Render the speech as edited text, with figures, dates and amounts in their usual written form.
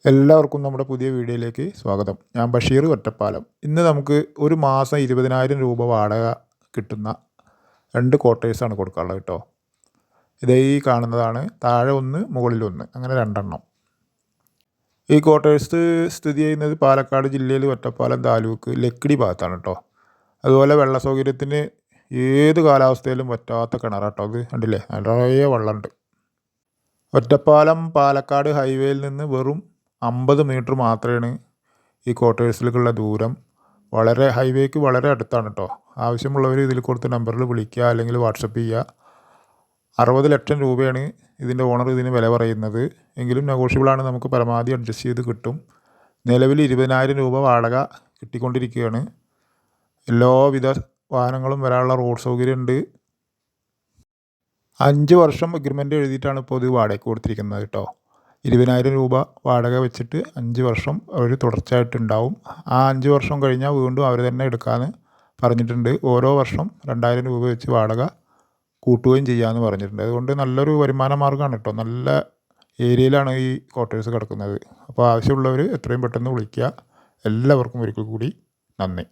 എല്ലാവർക്കും നമ്മുടെ പുതിയ വീഡിയോയിലേക്ക് സ്വാഗതം. ഞാൻ ബഷീർ ഒറ്റപ്പാലം. ഇന്ന് നമുക്ക് ഒരു മാസം 20,000 രൂപ വാടക കിട്ടുന്ന 2 ക്വാർട്ടേഴ്സാണ് കൊടുക്കാനുള്ളത് കേട്ടോ. ഇതേ ഈ കാണുന്നതാണ്. താഴെ ഒന്ന്, മുകളിലൊന്ന്, അങ്ങനെ 2 എണ്ണം. ഈ ക്വാർട്ടേഴ്സ് സ്ഥിതി ചെയ്യുന്നത് പാലക്കാട് ജില്ലയിൽ ഒറ്റപ്പാലം താലൂക്ക് ലക്കിടി ഭാഗത്താണ് കേട്ടോ. അതുപോലെ വെള്ള സൗകര്യത്തിന് ഏത് കാലാവസ്ഥയിലും വറ്റാത്ത കിണറാട്ടോ. അത് കണ്ടില്ലേ, നിറയെ വെള്ളമുണ്ട്. ഒറ്റപ്പാലം പാലക്കാട് ഹൈവേയിൽ നിന്ന് വെറും 50 മീറ്റർ മാത്രമാണ് ഈ ക്വാർട്ടേഴ്സിലേക്കുള്ള ദൂരം. ഹൈവേക്ക് വളരെ അടുത്താണ് കേട്ടോ. ആവശ്യമുള്ളവർ ഇതിൽ കൊടുത്ത നമ്പറിൽ വിളിക്കുക, അല്ലെങ്കിൽ വാട്സപ്പ് ചെയ്യുക. 60 ലക്ഷം രൂപയാണ് ഇതിൻ്റെ ഓണർ ഇതിന് വില പറയുന്നത്. എങ്കിലും നെഗോഷ്യബിളാണ്, നമുക്ക് പരമാവധി അഡ്ജസ്റ്റ് ചെയ്ത് കിട്ടും. നിലവിൽ 20,000 രൂപ വാടക കിട്ടിക്കൊണ്ടിരിക്കുകയാണ്. എല്ലാവിധ വാഹനങ്ങളും വരാനുള്ള റോഡ് സൗകര്യമുണ്ട്. 5 വർഷം എഗ്രിമെൻ്റ് എഴുതിയിട്ടാണ് ഇപ്പോൾ ഇത് വാടകയ്ക്ക് കൊടുത്തിരിക്കുന്നത് കേട്ടോ. 20,000 രൂപ വാടക വെച്ചിട്ട് 5 വർഷം അവർ തുടർച്ചയായിട്ടുണ്ടാവും. ആ 5 വർഷം കഴിഞ്ഞാൽ വീണ്ടും അവർ തന്നെ എടുക്കാമെന്ന് പറഞ്ഞിട്ടുണ്ട്. ഓരോ വർഷം 2,000 രൂപ വെച്ച് വാടക കൂട്ടുകയും ചെയ്യാമെന്ന് പറഞ്ഞിട്ടുണ്ട്. അതുകൊണ്ട് നല്ലൊരു വരുമാന മാർഗ്ഗമാണ് കേട്ടോ. നല്ല ഏരിയയിലാണ് ഈ ക്വാർട്ടേഴ്സ് കിടക്കുന്നത്. അപ്പോൾ ആവശ്യമുള്ളവർ എത്രയും പെട്ടെന്ന് വിളിക്കുക. എല്ലാവർക്കും ഒരിക്കൽ കൂടി നന്ദി.